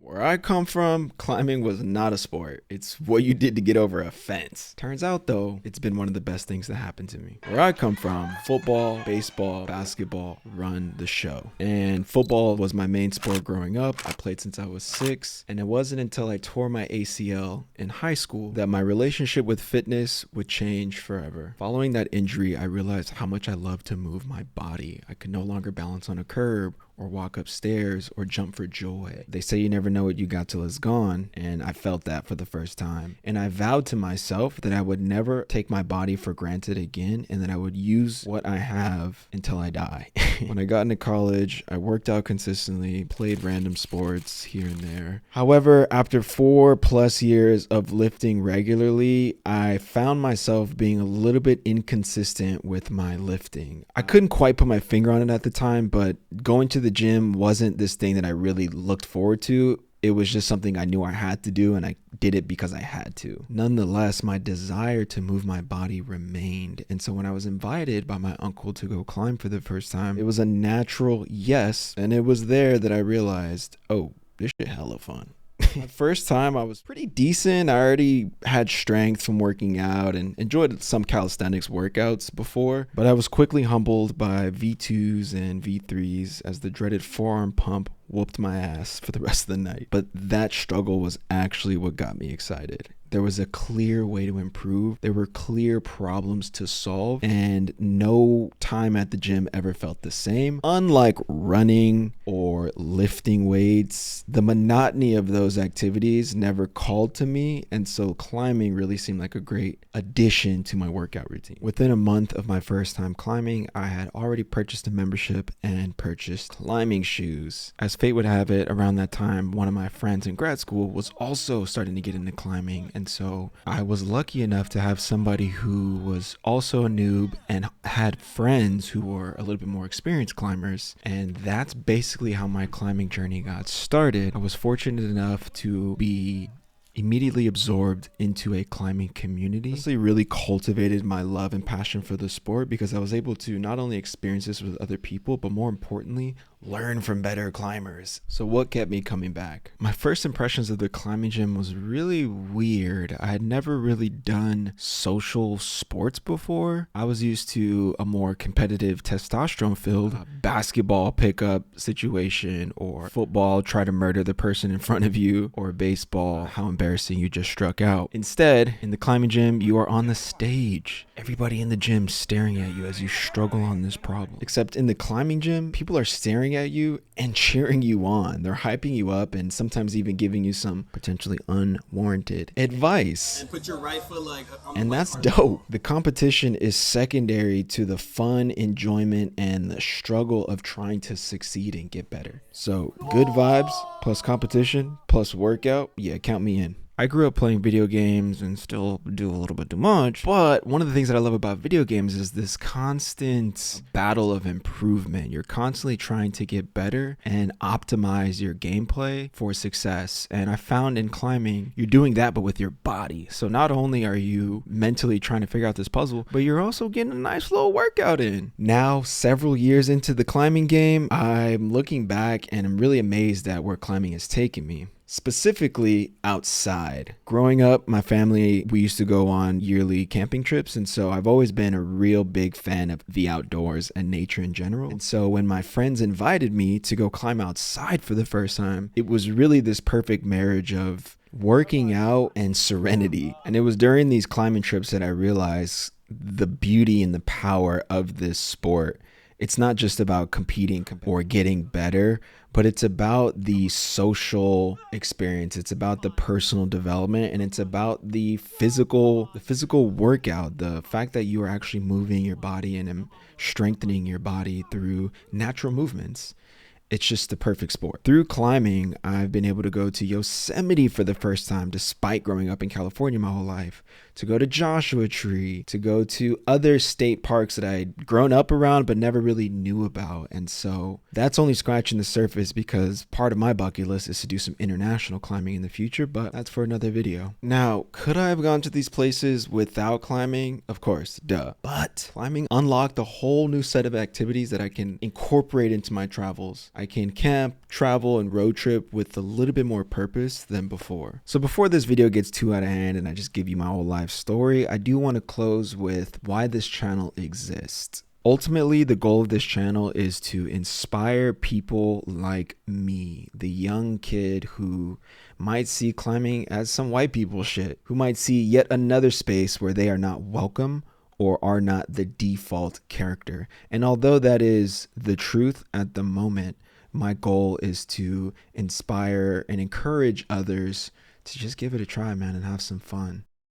Where I come from, climbing was not a sport. It's what you did to get over a fence. Turns out though, it's been one of the best things that happened to me. Where I come from, football, baseball, basketball run the show. And football was my main sport growing up. I played since I was 6. And it wasn't until I tore my ACL in high school that my relationship with fitness would change forever. Following that injury, I realized how much I love to move my body. I could no longer balance on a curb or walk upstairs or jump for joy. They say you never know what you got till it's gone, and I felt that for the first time. And I vowed to myself that I would never take my body for granted again, and that I would use what I have until I die. When I got into college, I worked out consistently, played random sports here and there. However, after 4+ years of lifting regularly, I found myself being a little bit inconsistent with my lifting. I couldn't quite put my finger on it at the time, but going to the gym wasn't this thing that I really looked forward to. It was just something I knew I had to do, and I did it because I had to. Nonetheless, my desire to move my body remained. And so when I was invited by my uncle to go climb for the first time, it was a natural yes. And it was there that I realized, oh, this shit hella fun. My first time, I was pretty decent. I already had strength from working out and enjoyed some calisthenics workouts before, but I was quickly humbled by V2s and V3s as the dreaded forearm pump whooped my ass for the rest of the night. But that struggle was actually what got me excited. There was a clear way to improve. There were clear problems to solve, and no time at the gym ever felt the same. Unlike running or lifting weights, the monotony of those activities never called to me, and so climbing really seemed like a great addition to my workout routine. Within a month of my first time climbing, I had already purchased a membership and purchased climbing shoes. As fate would have it, around that time, one of my friends in grad school was also starting to get into climbing. And so I was lucky enough to have somebody who was also a noob and had friends who were a little bit more experienced climbers. And that's basically how my climbing journey got started. I was fortunate enough to be immediately absorbed into a climbing community. Honestly, really cultivated my love and passion for the sport because I was able to not only experience this with other people, but more importantly, learn from better climbers. So what kept me coming back? My first impressions of the climbing gym was really weird. I had never really done social sports before. I was used to a more competitive testosterone-filled basketball pickup situation, or football, try to murder the person in front of you, or baseball, how embarrassing you just struck out. Instead, in the climbing gym, you are on the stage. Everybody in the gym staring at you as you struggle on this problem. Except in the climbing gym, people are staring at you and cheering you on. They're hyping you up and sometimes even giving you some potentially unwarranted advice. And put your right foot like on the And left that's part. dope. The competition is secondary to the fun, enjoyment, and the struggle of trying to succeed and get better. So good vibes plus competition plus workout. Yeah, count me in. I grew up playing video games and still do a little bit too much, but one of the things that I love about video games is this constant battle of improvement. You're constantly trying to get better and optimize your gameplay for success. And I found in climbing, you're doing that, but with your body. So not only are you mentally trying to figure out this puzzle, but you're also getting a nice little workout in. Now, several years into the climbing game, I'm looking back and I'm really amazed at where climbing has taken me. Specifically outside. Growing up, my family, we used to go on yearly camping trips. And so I've always been a real big fan of the outdoors and nature in general. And so when my friends invited me to go climb outside for the first time, it was really this perfect marriage of working out and serenity. And it was during these climbing trips that I realized the beauty and the power of this sport. It's not just about competing or getting better, but it's about the social experience. It's about the personal development, and it's about the physical workout, the fact that you are actually moving your body and strengthening your body through natural movements. It's just the perfect sport. Through climbing, I've been able to go to Yosemite for the first time, despite growing up in California my whole life, to go to Joshua Tree, to go to other state parks that I'd grown up around but never really knew about. And so that's only scratching the surface because part of my bucket list is to do some international climbing in the future, but that's for another video. Now, could I have gone to these places without climbing? Of course, duh. But climbing unlocked a whole new set of activities that I can incorporate into my travels. I can camp, travel, and road trip with a little bit more purpose than before. So before this video gets too out of hand and I just give you my whole life story, I do want to close with why this channel exists. Ultimately, the goal of this channel is to inspire people like me, the young kid who might see climbing as some white people shit, who might see yet another space where they are not welcome or are not the default character. And although that is the truth at the moment, my goal is to inspire and encourage others to just give it a try, man, and have some fun.